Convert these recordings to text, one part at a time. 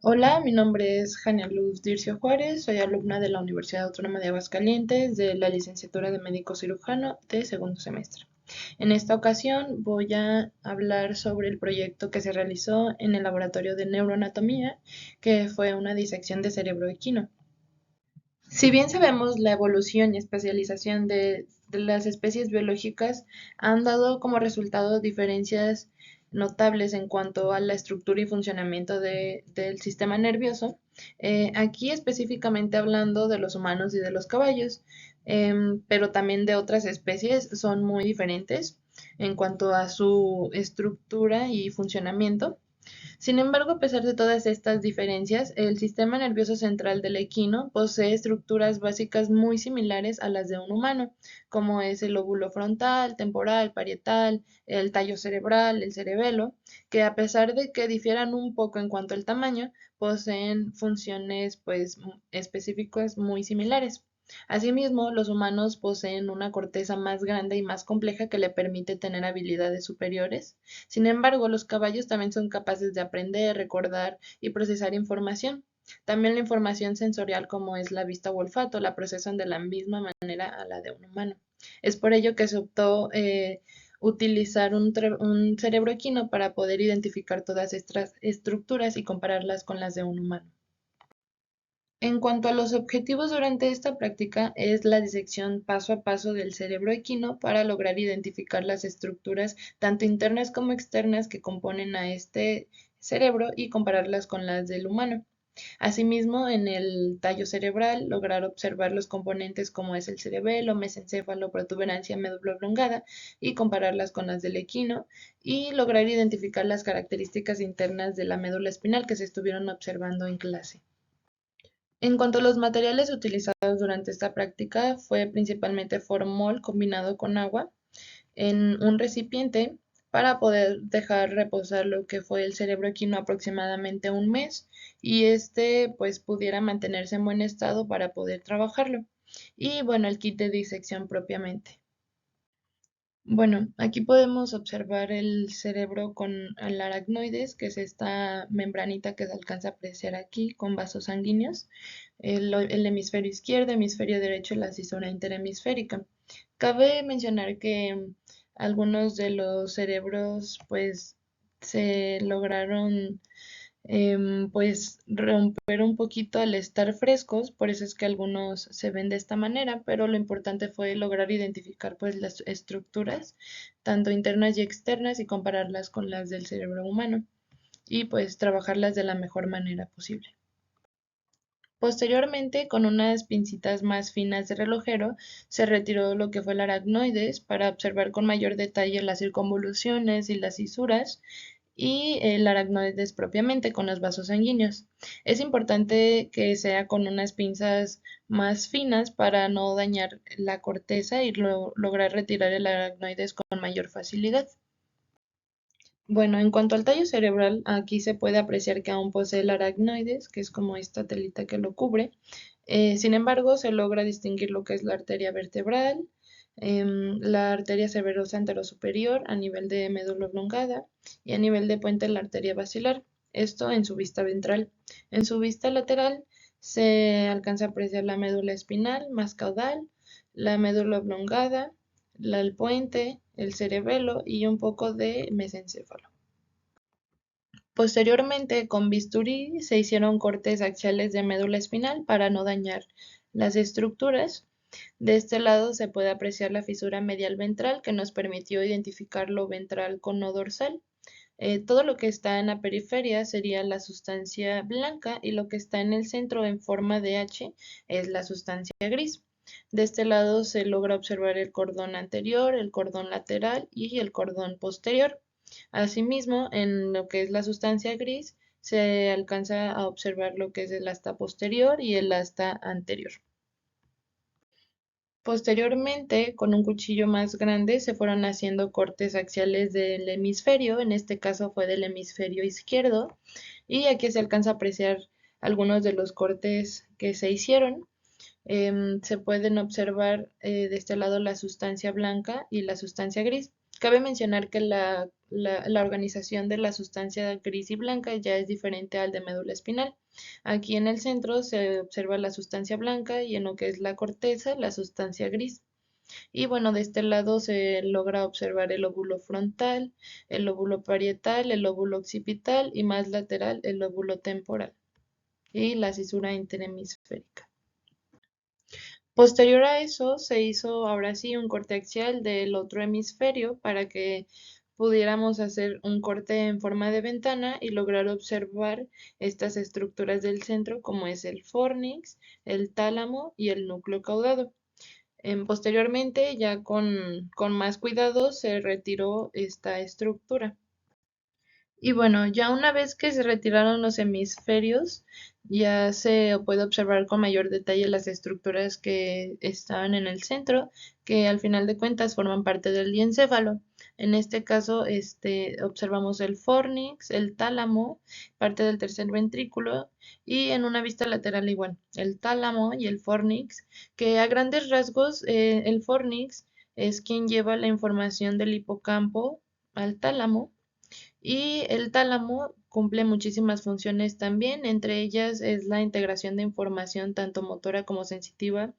Hola, mi nombre es Jania Luz Dircio Juárez, soy alumna de la Universidad Autónoma de Aguascalientes de la licenciatura de médico cirujano de segundo semestre. En esta ocasión voy a hablar sobre el proyecto que se realizó en el laboratorio de neuroanatomía, que fue una disección de cerebro equino. Si bien sabemos la evolución y especialización de las especies biológicas han dado como resultado diferencias notables en cuanto a la estructura y funcionamiento del sistema nervioso, aquí específicamente hablando de los humanos y de los caballos, pero también de otras especies son muy diferentes en cuanto a su estructura y funcionamiento. Sin embargo, a pesar de todas estas diferencias, el sistema nervioso central del equino posee estructuras básicas muy similares a las de un humano, como es el lóbulo frontal, temporal, parietal, el tallo cerebral, el cerebelo, que a pesar de que difieran un poco en cuanto al tamaño, poseen funciones pues específicas muy similares. Asimismo, los humanos poseen una corteza más grande y más compleja que le permite tener habilidades superiores. Sin embargo, los caballos también son capaces de aprender, recordar y procesar información. También la información sensorial como es la vista o olfato la procesan de la misma manera a la de un humano. Es por ello que se optó utilizar un cerebro equino para poder identificar todas estas estructuras y compararlas con las de un humano. En cuanto a los objetivos durante esta práctica, es la disección paso a paso del cerebro equino para lograr identificar las estructuras tanto internas como externas que componen a este cerebro y compararlas con las del humano. Asimismo, en el tallo cerebral, lograr observar los componentes como es el cerebelo, mesencéfalo, protuberancia, médula oblongada y compararlas con las del equino y lograr identificar las características internas de la médula espinal que se estuvieron observando en clase. En cuanto a los materiales utilizados durante esta práctica, fue principalmente formol combinado con agua en un recipiente para poder dejar reposar lo que fue el cerebro equino aproximadamente un mes y este pues pudiera mantenerse en buen estado para poder trabajarlo. Y bueno, el kit de disección propiamente. Bueno, aquí podemos observar el cerebro con el aracnoides, que es esta membranita que se alcanza a apreciar aquí con vasos sanguíneos, el hemisferio izquierdo, hemisferio derecho y la cisura interhemisférica. Cabe mencionar que algunos de los cerebros pues se lograron pues romper un poquito al estar frescos, por eso es que algunos se ven de esta manera, pero lo importante fue lograr identificar pues las estructuras, tanto internas y externas, y compararlas con las del cerebro humano, y pues trabajarlas de la mejor manera posible. Posteriormente, con unas pincitas más finas de relojero, se retiró lo que fue el aracnoides para observar con mayor detalle las circunvoluciones y las cisuras y el aracnoides propiamente con los vasos sanguíneos. Es importante que sea con unas pinzas más finas para no dañar la corteza y lograr retirar el aracnoides con mayor facilidad. Bueno, en cuanto al tallo cerebral, aquí se puede apreciar que aún posee el aracnoides, que es como esta telita que lo cubre. Sin embargo, se logra distinguir lo que es la arteria vertebral, la arteria severosa anterosuperior a nivel de médula oblongada y a nivel de puente la arteria basilar. Esto en su vista ventral. En su vista lateral se alcanza a apreciar la médula espinal más caudal, la médula oblongada, el puente, el cerebelo y un poco de mesencéfalo. Posteriormente, con bisturí se hicieron cortes axiales de médula espinal para no dañar las estructuras. De este lado se puede apreciar la fisura medial ventral que nos permitió identificar lo ventral con no dorsal. Todo lo que está en la periferia sería la sustancia blanca y lo que está en el centro en forma de H es la sustancia gris. De este lado se logra observar el cordón anterior, el cordón lateral y el cordón posterior. Asimismo, en lo que es la sustancia gris, se alcanza a observar lo que es el asta posterior y el asta anterior. Posteriormente, con un cuchillo más grande, se fueron haciendo cortes axiales del hemisferio, en este caso fue del hemisferio izquierdo, y aquí se alcanza a apreciar algunos de los cortes que se hicieron. Se pueden observar de este lado la sustancia blanca y la sustancia gris. Cabe mencionar que la organización de la sustancia gris y blanca ya es diferente al de médula espinal. Aquí en el centro se observa la sustancia blanca y en lo que es la corteza la sustancia gris. Y bueno, de este lado se logra observar el lóbulo frontal, el lóbulo parietal, el lóbulo occipital y más lateral el lóbulo temporal y la cisura interhemisférica. Posterior a eso se hizo ahora sí un corte axial del otro hemisferio para que pudiéramos hacer un corte en forma de ventana y lograr observar estas estructuras del centro como es el fornix, el tálamo y el núcleo caudado. Posteriormente, ya con más cuidado, se retiró esta estructura. Y bueno, ya una vez que se retiraron los hemisferios, ya se puede observar con mayor detalle las estructuras que estaban en el centro, que al final de cuentas forman parte del diencéfalo. En este caso, observamos el fornix, el tálamo, parte del tercer ventrículo, y en una vista lateral igual, el tálamo y el fornix, que a grandes rasgos, el fornix es quien lleva la información del hipocampo al tálamo y el tálamo cumple muchísimas funciones también, entre ellas es la integración de información tanto motora como sensitiva,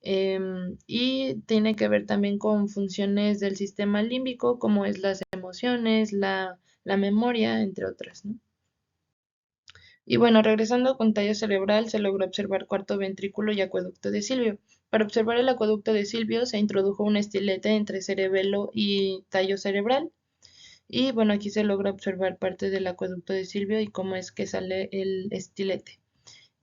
y tiene que ver también con funciones del sistema límbico como es las emociones, la memoria, entre otras, ¿no? Y bueno, regresando con tallo cerebral, se logró observar cuarto ventrículo y acueducto de Silvio. Para observar el acueducto de Silvio se introdujo un estilete entre cerebelo y tallo cerebral. Y bueno, aquí se logra observar parte del acueducto de Silvio y cómo es que sale el estilete.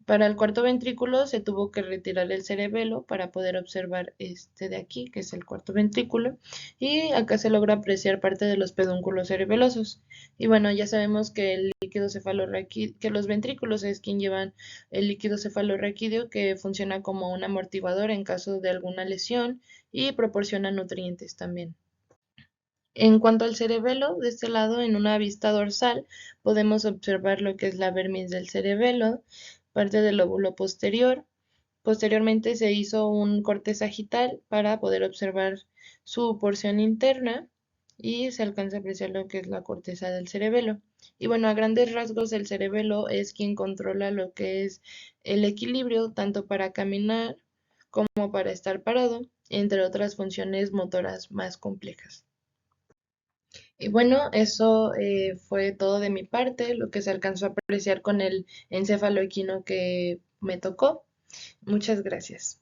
Para el cuarto ventrículo se tuvo que retirar el cerebelo para poder observar este de aquí, que es el cuarto ventrículo, y acá se logra apreciar parte de los pedúnculos cerebelosos. Y bueno, ya sabemos que el líquido cefalorraquídeo, que los ventrículos es quien llevan el líquido cefalorraquídeo que funciona como un amortiguador en caso de alguna lesión y proporciona nutrientes también. En cuanto al cerebelo, de este lado, en una vista dorsal, podemos observar lo que es la vermis del cerebelo, parte del lóbulo posterior. Posteriormente se hizo un corte sagital para poder observar su porción interna y se alcanza a apreciar lo que es la corteza del cerebelo. Y bueno, a grandes rasgos, el cerebelo es quien controla lo que es el equilibrio, tanto para caminar como para estar parado, entre otras funciones motoras más complejas. Y bueno, eso fue todo de mi parte, lo que se alcanzó a apreciar con el encéfalo equino que me tocó. Muchas gracias.